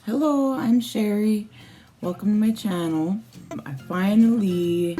Hello, I'm Shari. Welcome to my channel. I finally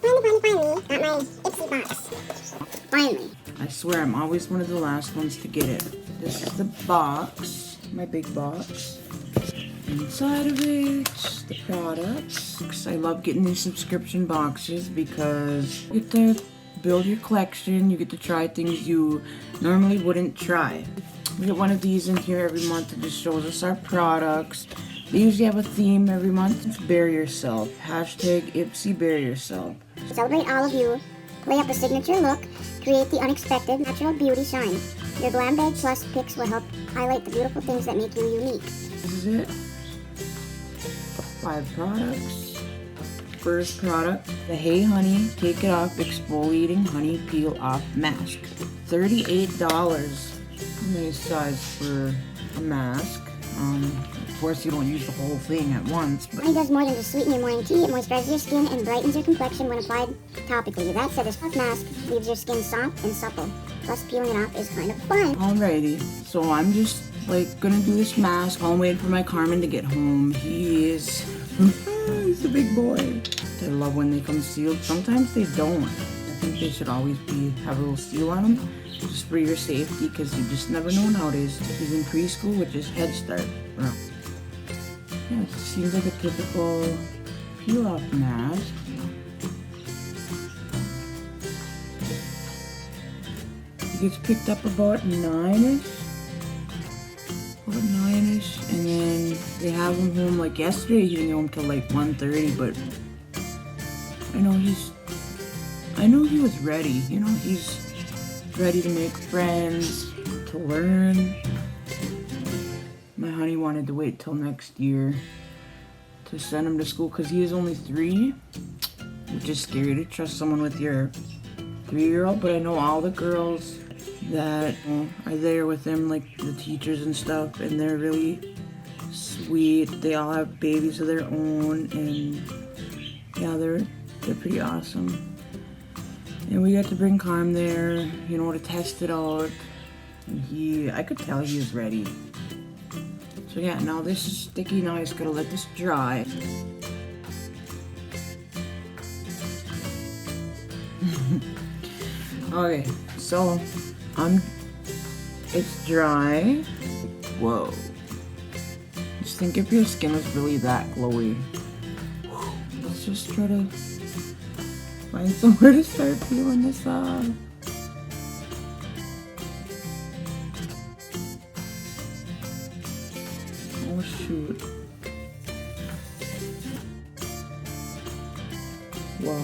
got my Ipsy box. Finally. I swear I'm always one of the last ones to get it. This is the box, my big box. Inside of it, the products. I love getting these subscription boxes because you get to build your collection, you get to try things you normally wouldn't try. We get one of these in here every month that just shows us our products. They usually have a theme every month. It's Bear Yourself. Hashtag Ipsy Bear Yourself. Celebrate all of you. Play up a signature look. Create the unexpected. Natural beauty shine. Your Glam Bag Plus pics will help highlight the beautiful things that make you unique. This is it. 5 products. First product, the Hey Honey Take It Off Exfoliating Honey Peel Off Mask. $38. Nice size for a mask. Of course, you don't use the whole thing at once. But Honey does more than just sweeten your morning tea. It moisturizes your skin and brightens your complexion when applied topically. That said, this mask leaves your skin soft and supple. Plus, peeling it off is kind of fun. Alrighty, so I'm just gonna do this mask while I'm waiting for my Carmen to get home. He's a big boy. I love when they come sealed. Sometimes they don't. I think they should always have a little seal on them, just for your safety, because you just never know nowadays. He's in preschool, which is Head Start. Well, yeah, it seems like a typical peel-off mask. He gets picked up about 9-ish. About 9-ish, and then they have him home like yesterday. He didn't get home till like 1:30, but I know he was ready. You know, he's ready to make friends, to learn. My honey wanted to wait till next year to send him to school because he is only 3, which is scary to trust someone with your 3-year-old. But I know all the girls that are there with him, like the teachers and stuff, and they're really sweet. They all have babies of their own, and yeah, they're pretty awesome. And we got to bring Carm there, you know, to test it out. And I could tell he was ready. So yeah, now this is sticky. Now I just gotta let this dry. Okay, so it's dry. Whoa. Just think if your skin was really that glowy. Let's just try to find somewhere to start peeling this off. Oh shoot. Whoa.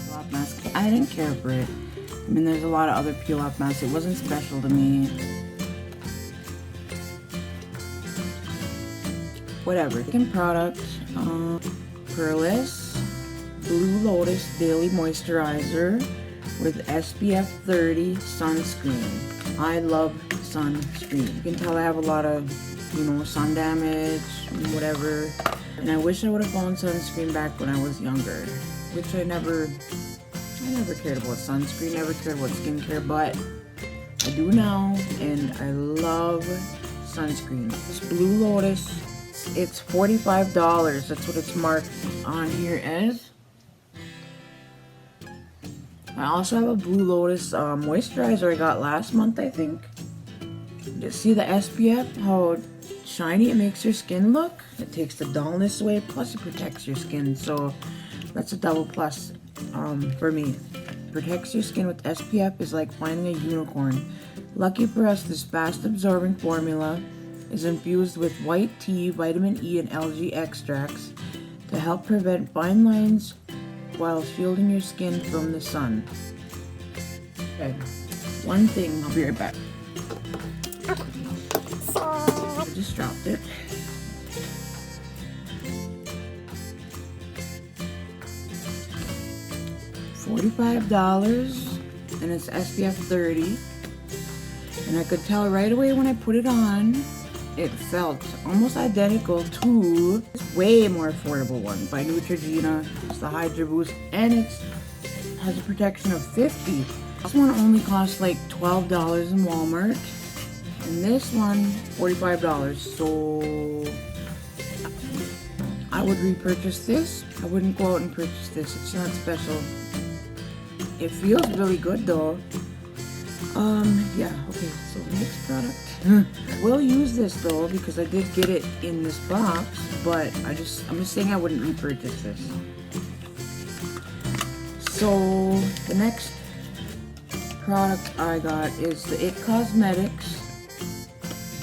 Peel-off mask. I didn't care for it. I mean, there's a lot of other peel-off masks. It wasn't special to me. Whatever. Second product, Pearless Blue Lotus Daily Moisturizer with SPF 30 sunscreen. I love sunscreen. You can tell I have a lot of, sun damage and whatever. And I wish I would have found sunscreen back when I was younger, which I never cared about sunscreen, never cared about skincare, but I do now, and I love sunscreen. This Blue Lotus, it's $45. That's what it's marked on here as. I also have a Blue Lotus moisturizer I got last month, I think. Just see the SPF, how shiny it makes your skin look. It takes the dullness away, plus it protects your skin, so that's a double plus for me. Protects your skin with SPF is like finding a unicorn. Lucky for us, this fast absorbing formula is infused with white tea, vitamin E, and algae extracts to help prevent fine lines while shielding your skin from the sun. Okay, one thing, I'll be right back. I just dropped it. $45, and it's SPF 30. And I could tell right away when I put it on, it felt almost identical to this way more affordable one by Neutrogena. It's the Hydra Boost, and it has a protection of 50. This one only costs like $12 in Walmart. And this one, $45. So I would repurchase this. I wouldn't go out and purchase this. It's not special. It feels really good though. Yeah, okay, so next product. Will use this though because I did get it in this box, but I'm just saying I wouldn't repurchase this. So the next product I got is the It Cosmetics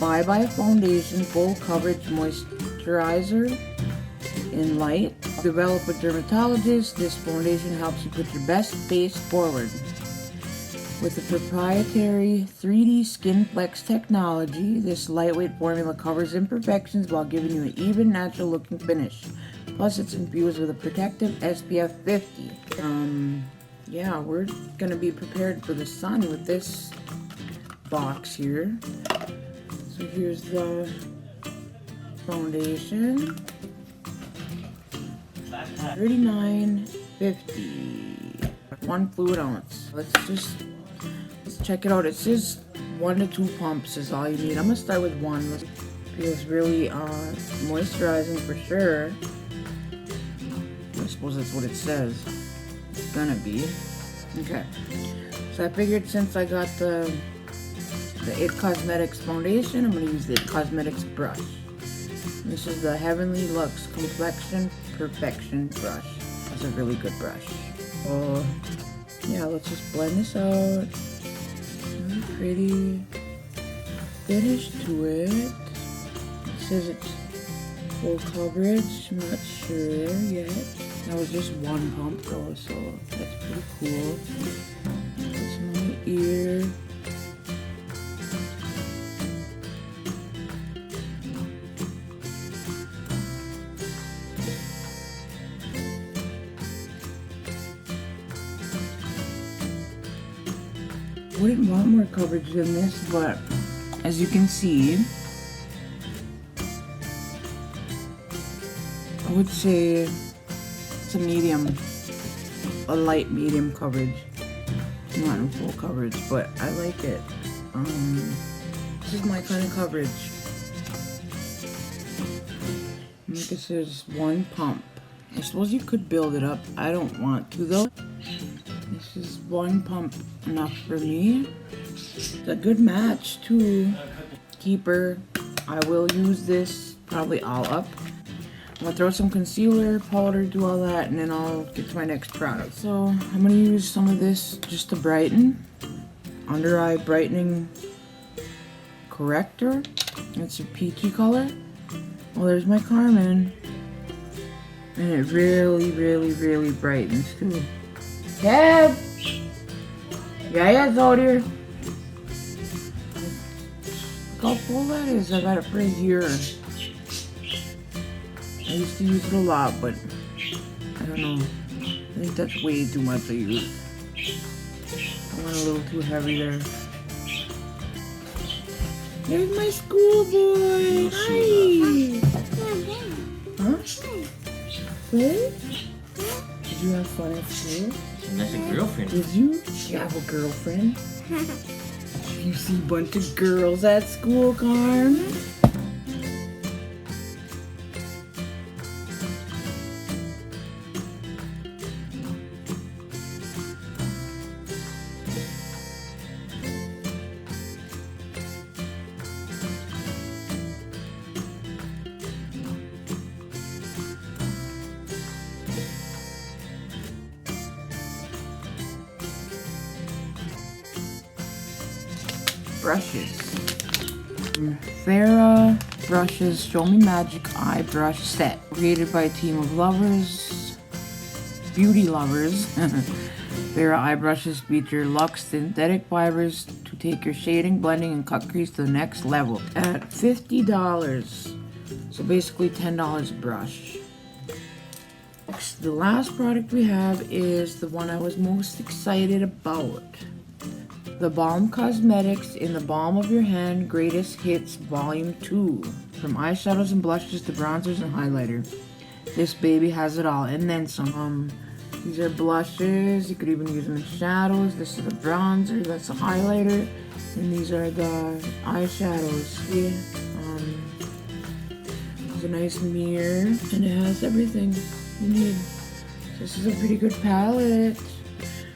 Bye Bye Foundation Full Coverage Moisturizer in Light. Developed with dermatologists, this foundation helps you put your best face forward. With the proprietary 3D Skin Flex technology, this lightweight formula covers imperfections while giving you an even, natural looking finish. Plus, it's infused with a protective SPF 50. Yeah, we're gonna be prepared for the sun with this box here. So here's the foundation. $39.50. 1 fluid ounce. Let's check it out. It says 1 to 2 pumps is all you need. I'm gonna start with 1. Feels really moisturizing for sure. I suppose that's what it says. It's gonna be. Okay. So I figured since I got the It Cosmetics foundation, I'm gonna use the It Cosmetics brush. This is the Heavenly Luxe Complexion Perfection brush. It's a really good brush. So yeah, let's just blend this out. Really pretty finish to it. It says it's full coverage. I'm not sure yet. That was just 1 pump though, so that's pretty cool. Put some on the ear. Wouldn't want more coverage than this, but as you can see, I would say it's a medium, a light medium coverage. Not in full coverage, but I like it. This is my kind of coverage. Like it says 1 pump. I suppose you could build it up. I don't want to though. This is 1 pump enough for me. It's a good match too. Keeper. I will use this probably all up. I'm gonna throw some concealer, powder, do all that, and then I'll get to my next product. So I'm gonna use some of this just to brighten. Under eye brightening corrector. It's a peachy color. Well, there's my Carmen. And it really, really, really brightens too. Kev! Yeah, it's out here. Look how full that is. I got it for a year. I used to use it a lot, but I don't know. I think that's way too much I use. I went a little too heavy there. There's my schoolboy. Hi. Huh? Play? Did you have fun at school? That's a girlfriend. Did you? You have a girlfriend? You see a bunch of girls at school, Carm? Brushes. Farrah Brushes Show Me Magic Eye Brush Set. Created by a team of lovers, beauty lovers. Farrah eye brushes feature luxe synthetic fibers to take your shading, blending, and cut crease to the next level. At $50. So basically $10 a brush. Next, the last product we have is the one I was most excited about. The Balm Cosmetics In the Balm of Your Hand Greatest Hits Volume 2. From eyeshadows and blushes to bronzers and highlighter. This baby has it all, and then some. These are blushes. You could even use them in shadows. This is a bronzer. That's a highlighter. And these are the eyeshadows. See? It's a nice mirror. And it has everything you need. So this is a pretty good palette.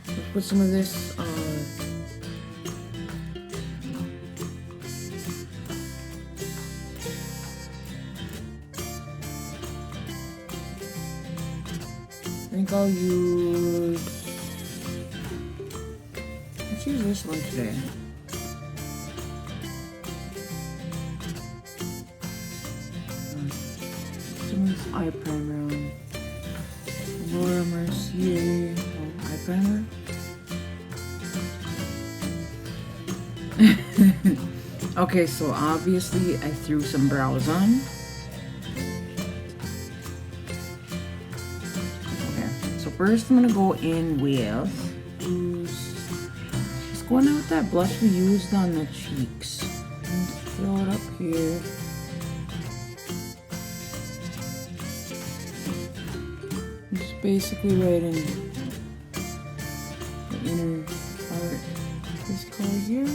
Let's put some of this I think I'll use, let's use this one today. Some of this eye primer on. Laura Mercier eye primer. Okay, so obviously I threw some brows on. First, I'm gonna go in with, just going out with that blush we used on the cheeks. And throw it up here. Just basically right in the inner part of this color here.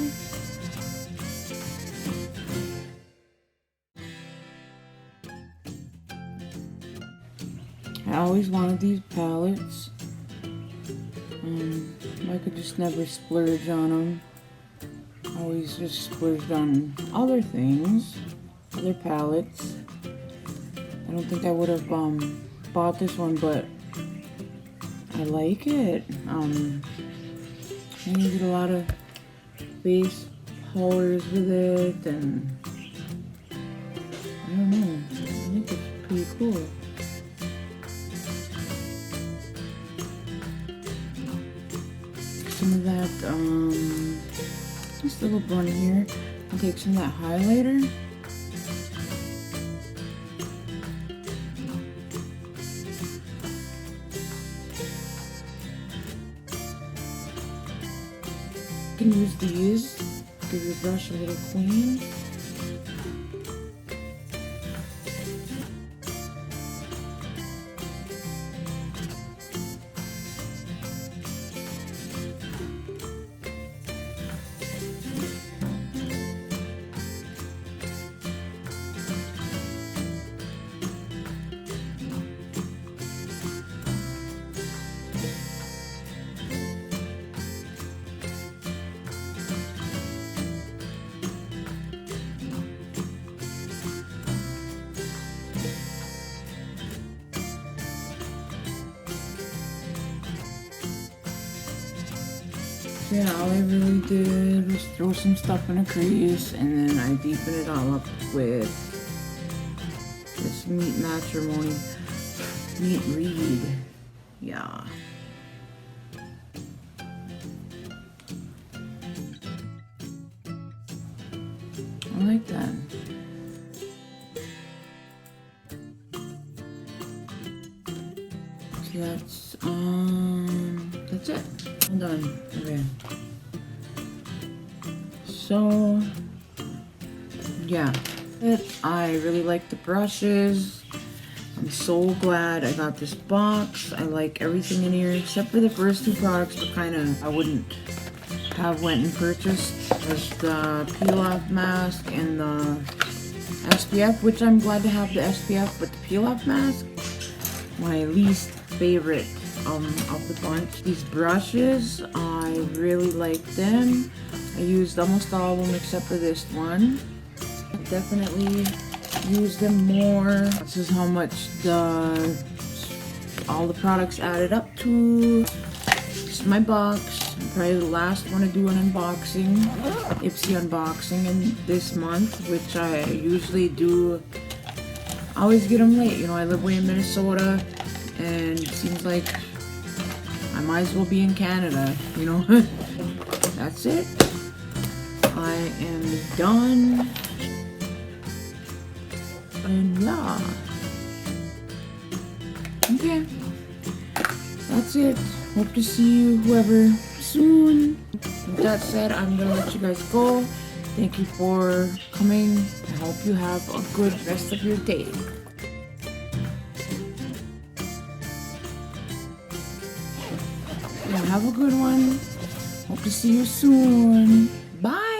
I always wanted these palettes. I could just never splurge on them. I always just splurged on other things, other palettes. I don't think I would have bought this one, but I like it. And you get a lot of base colors with it, and I don't know. I think it's pretty cool. Some of that, this little bun here. I'll take some of that highlighter. You can use these, give your brush a little clean. Yeah, all I really did was throw some stuff in a crease, and then I deepen it all up with this Meet Matrimony Meet Read. Yeah. I like that. So that's it. I'm done. Okay. So yeah, I really like the brushes. I'm so glad I got this box. I like everything in here except for the first two products, but kind of I wouldn't have went and purchased. There's the peel off mask and the SPF, which I'm glad to have the SPF, but the peel off mask, my least favorite of the bunch. These brushes, I really like them. I used almost all of them except for this one. I definitely use them more. This is how much all the products added up to. This is my box. I'm probably the last one to do an unboxing, Ipsy unboxing in this month, which I usually do. I always get them late. You know, I live way in Minnesota, and it seems like I might as well be in Canada, you know. That's it. I am done. And yeah. Okay. That's it. Hope to see you, whoever, soon. With that said, I'm gonna let you guys go. Thank you for coming. I hope you have a good rest of your day. Have a good one. Hope to see you soon. Bye.